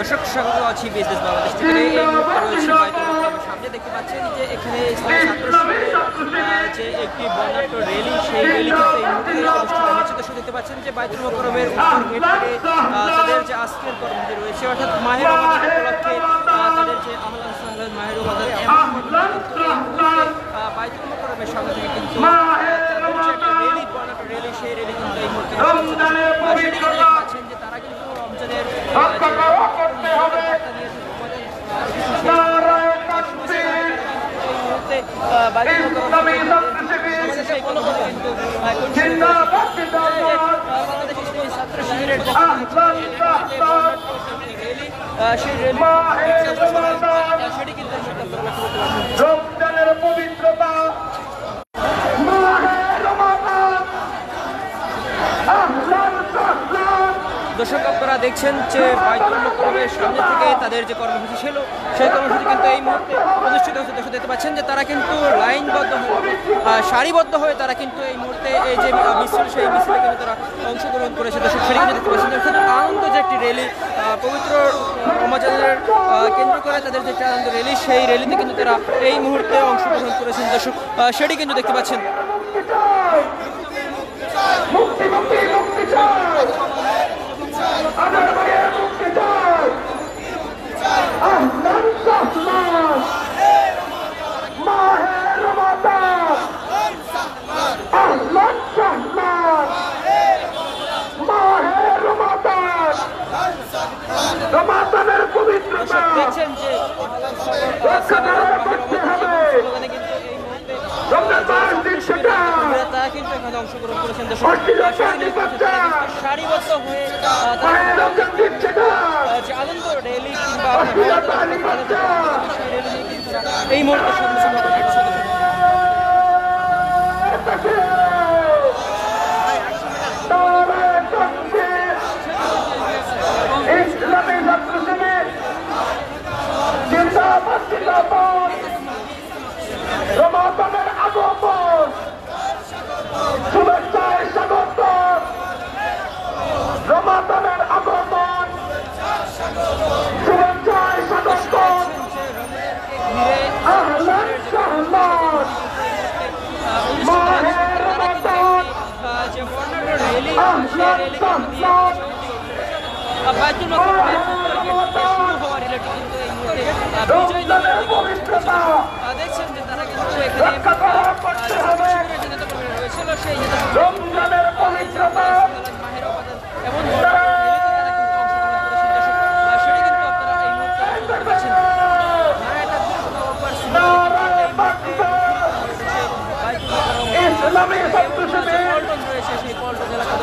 দর্শক স্বাগত আছি বিজনেস বাংলাদেশ থেকে। এই মুহূর্তে রয়েছে বাইতুল সামনে দেখতে পাচ্ছেন যে এখানে ছাত্র শিবিরের যে একটি বর্ণাঢ্য র্যালি, সেই র্যালি কিন্তু এই মুহূর্তে অনুষ্ঠিত হচ্ছে। দর্শক দেখতে পাচ্ছেন যে বাইতুল মোকাররমের উত্তর গেট থেকে তাদের যে আজকের কর্মসূচি রয়েছে, অর্থাৎ মাহে রমাদান উপলক্ষে তাদের যে আহলান সাহলান মাহে রমাদান বাইতুল মোকাররমের সামনে থেকে কিন্তু র্যালি, বর্ণাঢ্য র্যালি, সেই র্যালি কিন্তু এই মুহূর্তে সেটি দেখতে পাচ্ছেন যে তারা কিন্তু রমজানের ছাত্র শিবিরের সেই র্যালি সেটি কিন্তু পবিত্রতা দর্শক আপনারা দেখছেন যে বাইতুল মোকাররমের সামনে থেকে তাদের যে কর্মসূচি ছিল, সেই কর্মসূচি কিন্তু এই মুহূর্তে অনুষ্ঠিত হচ্ছে। দর্শক দেখতে পাচ্ছেন যে তারা কিন্তু লাইনবদ্ধ হয়ে সারিবদ্ধ হয়ে তারা কিন্তু এই মুহূর্তে এই যে মিছিল, সেই মিছিলে কিন্তু তারা অংশগ্রহণ করেছে। দর্শক সেটি কিন্তু দেখতে পাচ্ছেন খুব আনন্দ যে একটি র্যালি, পবিত্র রমজানের কেন্দ্র করে তাদের যে একটি আনন্দ র্যালি, সেই র্যালিতে কিন্তু তারা এই মুহূর্তে অংশগ্রহণ করেছেন। দর্শক সেটি কিন্তু দেখতে পাচ্ছেন। দেখছেন যে তারা কিন্তু এখানে অংশগ্রহণ করেছেন। সারিবদ্ধ হয়ে যে আনন্দ র্যালি কিংবা এই মুহূর্তে রমাদানের আগমন, শুভেচ্ছায় স্বাগত। রমাদানের আগমন, শুভেচ্ছায় স্বাগত। আহলান সাহলান মাহে রমাদান, আহলান সাহলান বাইতুল মোকাররমের শুরু হওয়ার রিলেটেড কিন্তু এই মুহূর্তে দেখছেন যে তারা কিন্তু এখানে রয়েছিল সেই রমজানের পবিত্রতা এমন সেটি কিন্তু আপনারা এই মুহূর্তে দেখতে পাচ্ছেন। ইসলামী ছাত্র শিবির পল্টন রয়েছে, সেই পল্টন এলাকা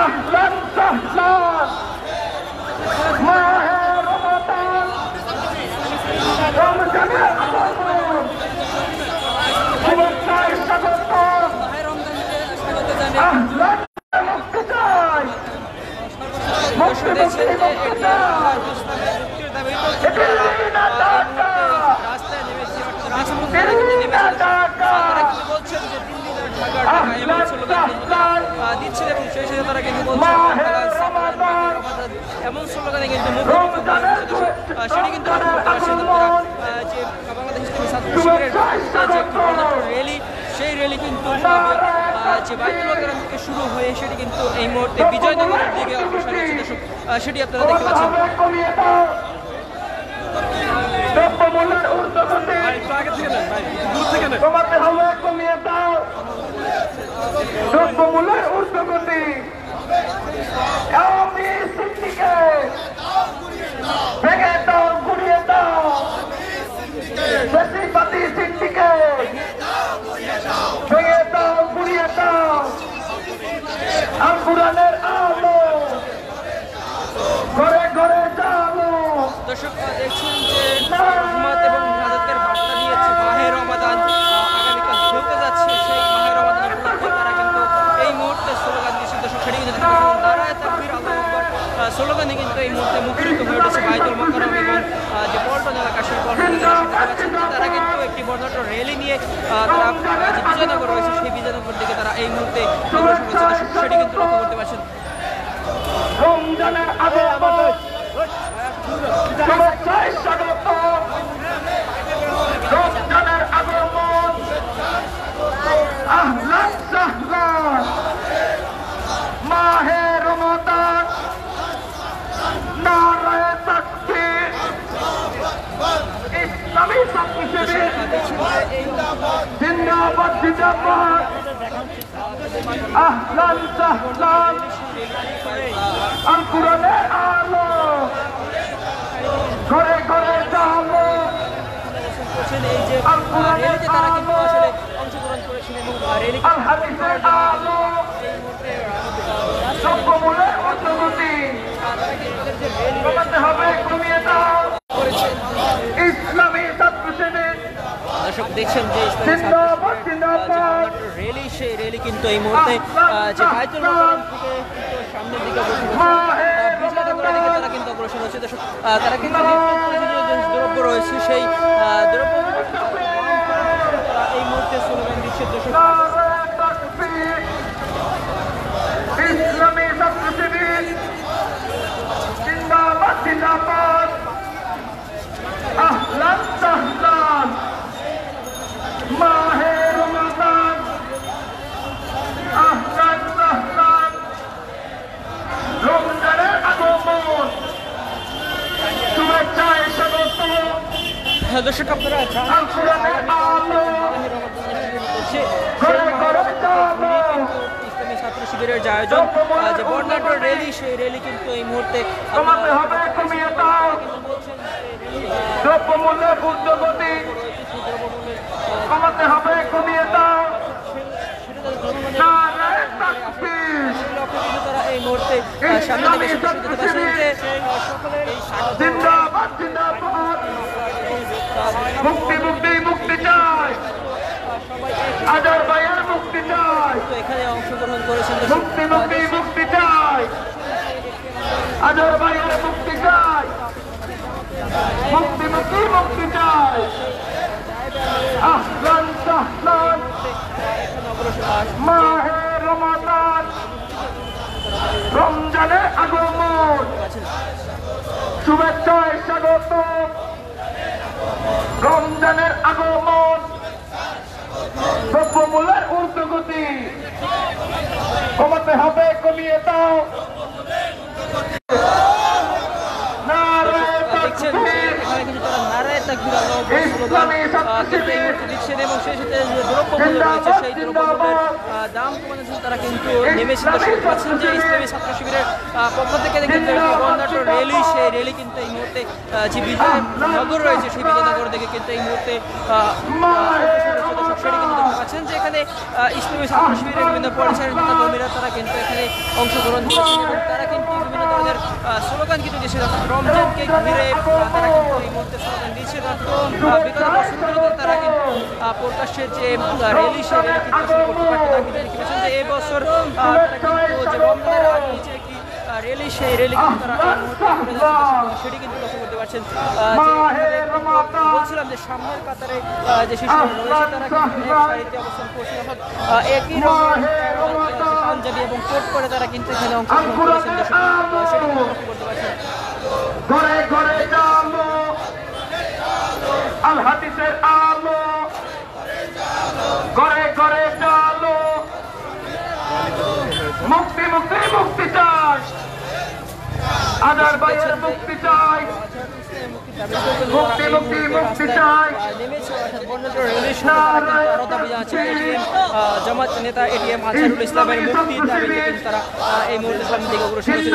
আহলান সাহলান মাহে রমাদান, রমজানের আগমন, শুভেচ্ছায় স্বাগত। আহলান মুক্তি চাই, মুক্তি মুক্তি মুক্তি চাই। রাস্তায় নেমেছে, বলছেন যে দিচ্ছেন এবং সেই সাথে তারা কিন্তু বলছেন এমন স্লোগানে কিন্তু সেটি কিন্তু যে বাংলাদেশ ছাত্র শিবিরের যে র্যালি, সেই র্যালি কিন্তু যে বাইতুল মোকাররম থেকে শুরু হয়ে সেটি কিন্তু এই মুহূর্তে বিজয়নগরের দিকে অগ্রসর হচ্ছে। দর্শক সেটি আপনারা দেখতে পাচ্ছেন। দ্রব্যমূল্যের ঊর্ধ্বগতি কমাতে হবে, কমিয়ে দাও। দ্রব্যমূল্যের ঊর্ধ্বগতি আওয়ামী শক্তিকে ভেঙে দাও, গুড়িয়ে দাও। বেশিবাদী শক্তিকে ভেঙে দাও, গুড়িয়ে দাও। আল কুরআনের আলো ঘরে ঘরে জানো। দর্শক দেখছেন যে রহমত এবং হিফাজতের বার্তা দিয়েছে মাহে রমাদান আগামীকাল ঢুকে যাচ্ছে। সেই মাহে রমাদান উপলক্ষে তারা কিন্তু এই মুহূর্তে স্লোগান দিয়েছে। দর্শক সেটি কিন্তু নারায়ে তাকবীর আল্লাহু আকবার স্লোগানে কিন্তু এই মুহূর্তে মুখরিত হয়ে উঠেছে বাইতুল মোকাররম এবং যে পল্টন এলাকা, সেই পল্টন তারা কিন্তু একটি বর্ণাঢ্য র্যালি নিয়ে তারা যে বিজয়নগর রয়েছে, সেই বিজয়নগর দিকে তারা এই মুহূর্তে অগ্রসর হচ্ছে। সেটি কিন্তু লক্ষ্য করতে পারছেন। রমজানের আগমন শুভেচ্ছায় স্বাগত রমজানের আগমন আহলান সাহলান মাহে রমাদান নারায়ে তাকবীর ইসলামী ছাত্র শিবির জিন্দাবাদ জিন্দাবাদ আহলান সাহলান আল কোরআনের আলো ঘরে ঘরে জালো এই যে র্যালিতে তারা কিন্তু আসলে অংশগ্রহণ করেছেন এবং র্যালি আল হাদিসের আলো সভ্যমূলের অগ্রগতি কমাতে হবে কমিয়ে দাও ইসলামী ছাত্র শিবির দর্শক দেখছেন যে জিন্দাবাদ জিন্দাবাদ র্যালি সেই র্যালি কিন্তু এই মুহূর্তে যে বাইতুল মোকাররম থেকে কিন্তু সামনের দিকে তারা কিন্তু অগ্রসর হচ্ছে দর্শক তারা কিন্তু যে দ্রব্য রয়েছে সেই দ্রব্য এই মুহূর্তে স্লোগান দিচ্ছে দর্শক নারায়ে তাকবীর ইসলামী ছাত্র শিবির জিন্দাবাদ জিন্দাবাদ আহলান সাহলান মাহে রমাদান আহলান সাহলান রমজানের আগমন শুভেচ্ছায় স্বাগত দর্শক আপনারা জানেন আল কোরআনের আলো যে ঘরে ঘরে জালো ইসলামী ছাত্র শিবিরের যে আয়োজন যে বর্ণাঢ্য র্যালি সেই র্যালি কিন্তু এই মুহূর্তে কমাতে হবে কমিয়ে দাও দ্রব্যমূল্যের ঊর্ধ্বগতি কমাতে হবে কমিয়ে দাও নারায়ে তাকবীর তারা এই মুহূর্তে সামনে থেকে এসে দেখতে পাচ্ছেন যে সকলের এই জিন্দাবাদ জিন্দাবাদ মুক্তি মুক্তি মুক্তি চাই আজর ভাইয়ের মুক্তি চাই এখানে অংশগ্রহণ করেছেন মুক্তি মুক্তি মুক্তি চাই আজর ভাইয়ের মুক্তি চাই মুক্তি মুক্তি মুক্তি চাই আহলান সাহলান মাহে রমাদান রমজানের আগমন শুভেচ্ছায় স্বাগত রমজানের আগমন দ্রব্যমূল্যের ঊর্ধ্বগতি কমাতে হবে কমিয়ে দাও নারায়ে দেখছেন তাকবীর এখানে কিন্তু তারা নারায়ে তাকবীর আল্লাহু আকবার স্লোগান কিন্তু এই মুহূর্তে দিচ্ছেন এবং সেই সাথে যে দ্রব্যমূল্য রয়েছে সেই দ্রব্যমূল্যের দাম কমানোর জন্য তারা কিন্তু নেমেছেন দর্শক পাচ্ছেন যে ইসলামী ছাত্র শিবিরের পক্ষ থেকে কিন্তু একটি বর্ণাঢ্য র্যালি সেই র্যালি কিন্তু এই মুহূর্তে যে বিজয়নগর রয়েছে সেই বিজয়নগর থেকে কিন্তু এই মুহূর্তে সেটি কিন্তু দেখতে পাচ্ছেন যে এখানে ইসলামী ছাত্র শিবিরের বিভিন্ন পরিচয়ের কর্মীরা তারা কিন্তু এখানে অংশগ্রহণ করেছেন এবং তারা কিন্তু বিভিন্ন ধরনের স্লোগান কিন্তু দিয়েছে রমজানকে ঘিরে তারা কিন্তু এই মুহূর্তে স্লোগান দিয়েছে বিগত বছরগুলোতে তারা কিন্তু প্রকাশ্যের যে র্যালি সেই র্যালি কিন্তু আসলে করতে পারতো না কিন্তু দেখতে পাচ্ছেন যে এই বছর তারা কিন্তু যে রমজানের আগে নিচে একটি র্যালি সেই র্যালি কিন্তু তারা এই মুহূর্তে করে যাচ্ছে সেটি কিন্তু লক্ষ্য করতে পারছেন বলছিলাম যে সামনের কাতারে যে শিশুরা রয়েছে তারা কিন্তু এক সারিতে অবস্থান করছে অর্থাৎ একই রকমের পাঞ্জাবি এবং কোট করে তারা কিন্তু এখানে অংশগ্রহণ করেছেন সেটি কিন্তু লক্ষ্য করতে পারছেন ঘরে ঘরে জালো আল হাদিসের আলো ঘরে ঘরে জালো মুক্তি মুক্তি মুক্তি চাই আজার ভাইয়ের মুক্তি চাই মুক্তি মুক্তি মুক্তি চাই জামাত নেতা এটিএম আজহারুল ইসলামের মুক্তির দাবিতে কিন্তু তারা এই মুহূর্তে সামনে দিকে অগ্রসর হয়েছিল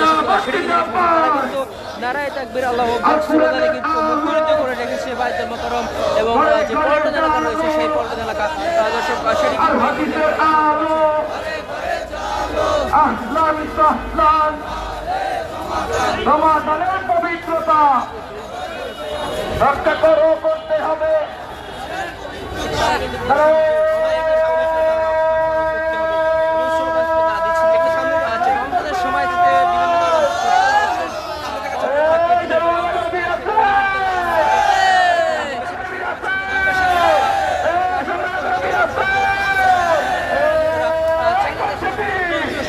তারা কিন্তু নারায়ে তাকবীর আল্লাহু আকবার স্লোগানে কিন্তু মুখরিত করে রেখেছে বাইতুল মোকাররম এবং যে পল্টন এলাকা রয়েছে সেই পল্টন এলাকা দর্শক সেটি আহলান সাহলান রমাদানের পবিত্রতা রক্ষা করতে হবে সময় থেকে বিভিন্ন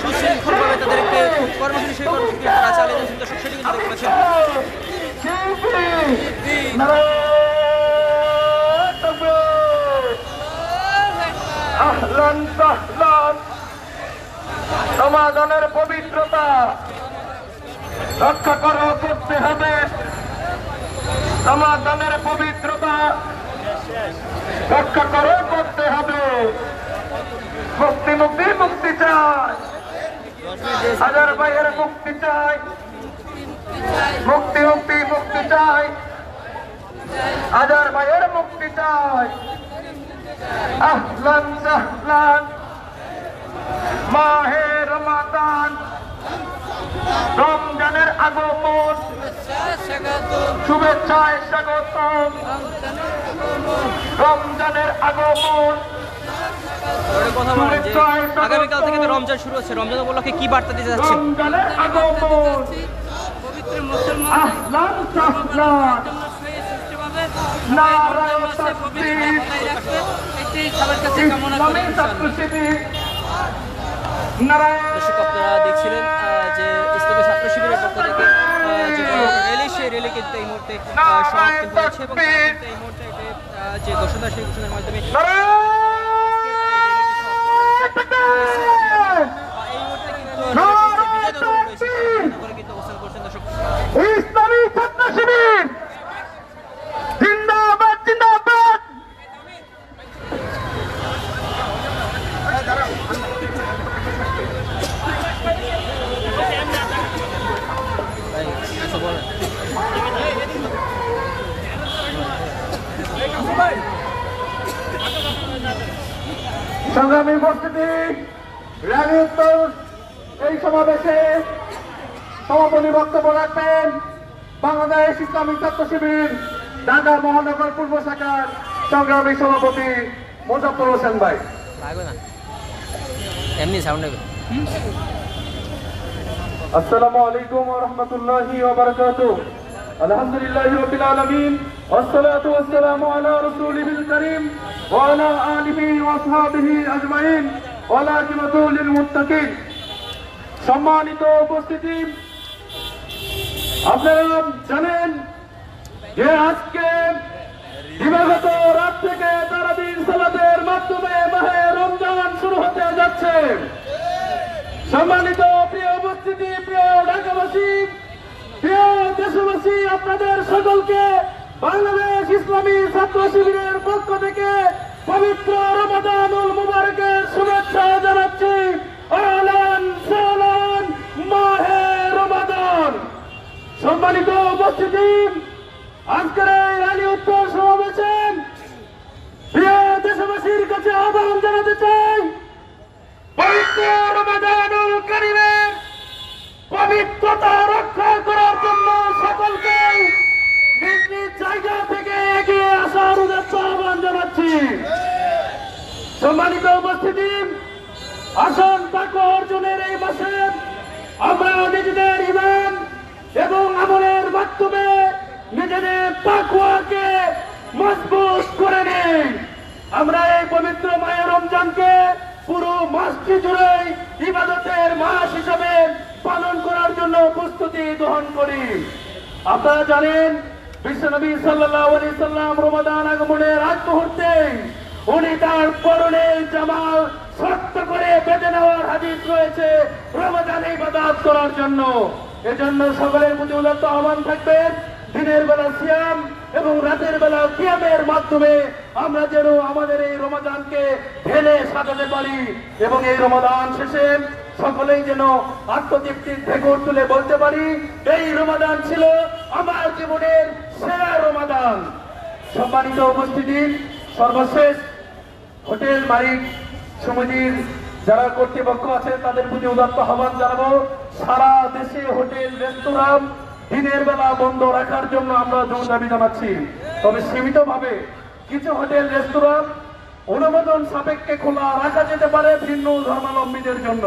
সুশৃঙ্খলভাবে তাদেরকে কর্মসূচি সেই কর্মসূচি তারা চালিয়ে আহলান সাহলান। সমাধানের পবিত্রতা রক্ষা করা করতে হবে। সমাধানের পবিত্রতা রক্ষা করে করতে হবে। মুক্তি মুক্তি মুক্তি চাই, হাজার ভাইয়ের মুক্তি চাই। মুক্তি মুক্তি মুক্তি চাই, হাজার ভাইয়ের মুক্তি চাই। আহলান সাহলান। মাহে রমাদান, রমজানের আগমন, শুভেচ্ছায় স্বাগতম। রমজানের আগমন, কথা বলেন যে আগামীকাল থেকে তো রমজান শুরু হচ্ছে, রমজান উপলক্ষে কি বার্তা দিতে যাচ্ছেন? রমজানের আগমন। আহলান সাহলান। নারায়ে তাকবীর। ইসলামী ছাত্র শিবির। নারায়ে। দর্শক আপনারা দেখছিলেন যে ইসলামী ছাত্র শিবিরের পক্ষ থেকে যে র্যালি, সেই র্যালি কিন্তু এই মুহূর্তে সমাপ্তি হয়েছে এবং এই মুহূর্তে যে ঘোষণা, সেই ঘোষণার মাধ্যমে এই মুহূর্তে কিন্তু কিন্তু অবস্থান করছেন। দর্শক ইসলামী ছাত্র শিবির জিন্দাবাদ জিন্দাবাদ। সংগ্রামী উপস্থিতি, র্যালি উত্তর এই সমাবেশে সমাপনী বক্তব্য রাখবেন বাংলাদেশ ইসলামী ছাত্র শিবির ঢাকা মহানগর পূর্ব শাখার সংগ্রামী সভাপতি মোজাফফর হোসেন ভাই। লাগবে না, এমনি সাউন্ড নেবে। আসসালামু আলাইকুম ওয়া রাহমাতুল্লাহি ওয়া বারাকাতুহু। আলহামদুলিল্লাহি রাব্বিল আলামিন ওয়াসসালাতু ওয়াসসালামু আলা রাসূলিল কারীম ওয়া আলা আলিহি ওয়া আসহাবিহি আজমাইন ওয়া লা আকিবাতুল লিল মুত্তাকিন। সম্মানিত উপস্থিতি, আপনারা জানেন যে আজকে দিবাগত রাত থেকে তারাবির সালাতের মাধ্যমে মাহে রমজান শুরু হতে যাচ্ছে। সম্মানিত প্রিয় উপস্থিতি, প্রিয় ঢাকাবাসী, প্রিয় দেশবাসী, আপনাদের সকলকে বাংলাদেশ ইসলামী ছাত্র শিবিরের পক্ষ থেকে পবিত্র রমাদানুল মুবারকের শুভেচ্ছা জানাচ্ছি। আহলান সাহলান, মাহে রমাদান। সম্মানিত উপস্থিতি, আজকের এই র্যালি উত্তর সমাবেশে প্রিয় দেশবাসীর কাছে আহ্বান জানাতে চাই, পবিত্র রমাদানুল কারীমের পবিত্রতা রক্ষা করার জন্য সকলকে নিজ নিজ জায়গা থেকে এগিয়ে আসার উদ্দেশ্য আহ্বান জানাচ্ছি। সম্মানিত উপস্থিতি, আসন তাকওয়া অর্জনের এই মাসে আমরা নিজেদের ঈমান এবং আমলের মাধ্যমে নিজেদের তাকওয়াকে মজবুত করে নেই। আমরা এই পবিত্র মাহে রমজানকে পুরো মাসটি জুড়ে ইবাদতের মাস হিসাবে পালন করার জন্য প্রস্তুতি গ্রহণ করি। আপনারা জানেন বিশ্বনবী সাল্লাল্লাহু আলাইহি সাল্লাম রমাদান আগমনের আগ মুহূর্তে উনি তার পরনে জামাল শক্ত করে বেঁধে নেওয়ার হাদিস রয়েছে রমাদানে ইবাদত করার জন্য। এজন্য সকলের প্রতি উদাত্ত আহ্বান থাকবে, দিনের বেলা সিয়াম এবং রাতের বেলা কিয়ামের মাধ্যমে আমরা যেন আমাদের এই রমাদানকে ঢেলে সাজাতে পারি এবং এই রমাদান শেষে সকলেই যেন আত্মতৃপ্তির ঢেকুর তুলে বলতে পারি, এই রমাদান ছিল আমার জীবনের সেরা রমাদান। সম্মানিত উপস্থিতি, সর্বশেষ হোটেল মালিক সমিতির যারা কর্তৃপক্ষ আছে তাদের প্রতি উদাত্ত আহ্বান জানাবো, সারা দেশে হোটেল রেস্তোরাঁ দিনের বেলা বন্ধ রাখার জন্য আমরা জোর দাবি জানাচ্ছি। তবে সীমিতভাবে কিছু হোটেল রেস্তোরাঁ অনুমোদন সাপেক্ষে খোলা রাখা যেতে পারে ভিন্ন ধর্মাবলম্বীদের জন্য।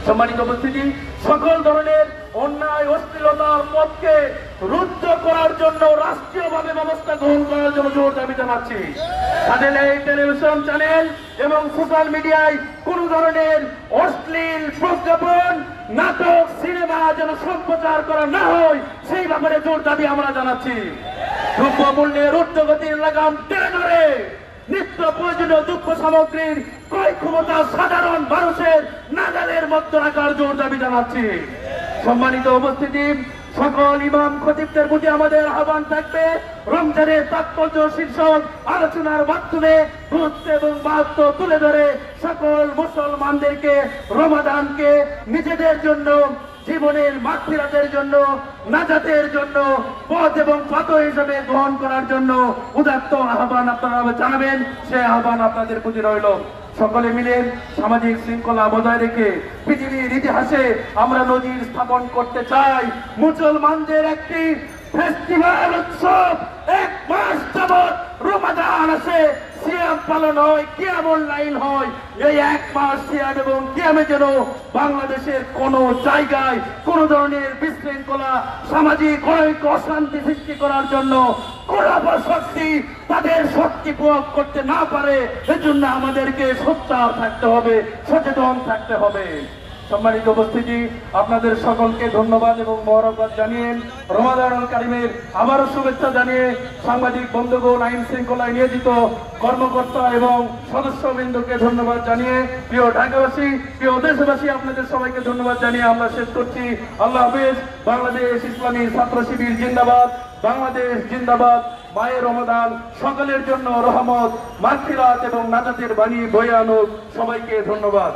সম্মানিত উপস্থিতি, সকল ধরনের অন্যায় অশ্লীলতার পথকে রুদ্ধ করার জন্য রাষ্ট্রীয়ভাবে ব্যবস্থা গ্রহণ করার জন্য জোর দাবি জানাচ্ছি। টেলিভিশন চ্যানেল এবং সোশ্যাল মিডিয়ায় কোনো ধরনের অশ্লীল প্রজ্ঞাপন, নাটক, সিনেমা যেন সম্প্রচার করা না হয় সেই ব্যাপারে জোর দাবি আমরা জানাচ্ছি। দ্রব্যমূল্যের ঊর্ধ্বগতির লাগাম টেনে ধরে নিত্য প্রয়োজনীয় দ্রব্য সামগ্রীর ক্রয় ক্ষমতা সাধারণ মানুষের নাগালের মধ্যে রাখার জোর দাবি জানাচ্ছি। সম্মানিত উপস্থিতি, সকল ইমাম খতিবদের প্রতি আমাদের আহ্বান থাকবে, রমজানের তাৎপর্য শীর্ষক আলোচনার মাধ্যমে গুরুত্ব এবং মাহাত্ম্য তুলে ধরে সকল মুসলমানদেরকে রমাদানকে নিজেদের জন্য, জীবনের মাগফিরাতের জন্য, নাজাতের জন্য পথ এবং পাথর হিসেবে গ্রহণ করার জন্য উদাত্ত আহ্বান আপনারা জানাবেন। সেই আহ্বান আপনাদের প্রতি রইল। সকলে মিলে সামাজিক শৃঙ্খলা বজায় রেখে পৃথিবীর ইতিহাসে আমরা নজির স্থাপন করতে চাই। মুসলমানদের একটি ফেস্টিভ্যাল উৎসব, 1 মাস যাবৎ রমাদান আসে, সিয়াম পালন হয়, কিয়াম অনলাইন হয়। এই 1 মাস সিয়াম এবং কিয়ামে যেন বাংলাদেশের কোন জায়গায় কোন ধরনের বিশৃঙ্খলা, সামাজিক অনৈক্য, অশান্তি সৃষ্টি করার জন্য কোন শক্তি তাদের শক্তি প্রয়োগ করতে না পারে, এজন্য আমাদেরকে সোচ্চার থাকতে হবে, সচেতন থাকতে হবে। সম্মানিত উপস্থিতি, আপনাদের সকলকে ধন্যবাদ এবং মোবারকবাদ জানিয়ে, রমাদানুল কারিমের আবারও শুভেচ্ছা জানিয়ে সাংবাদিক বন্ধুগণ, আইন শৃঙ্খলায় নিয়োজিত কর্মকর্তা এবং সদস্যবৃন্দকে ধন্যবাদ জানিয়ে, প্রিয় ঢাকাবাসী, প্রিয় দেশবাসী, আপনাদের সবাইকে ধন্যবাদ জানিয়ে আমরা শেষ করছি। আল্লাহ হাফেজ। বাংলাদেশ ইসলামী ছাত্র শিবির জিন্দাবাদ, বাংলাদেশ জিন্দাবাদ। মায়ের রমাদান সকলের জন্য রহমত, মাগফিরাত এবং নাজাতের বাণী বয়ে আনুক। সবাইকে ধন্যবাদ।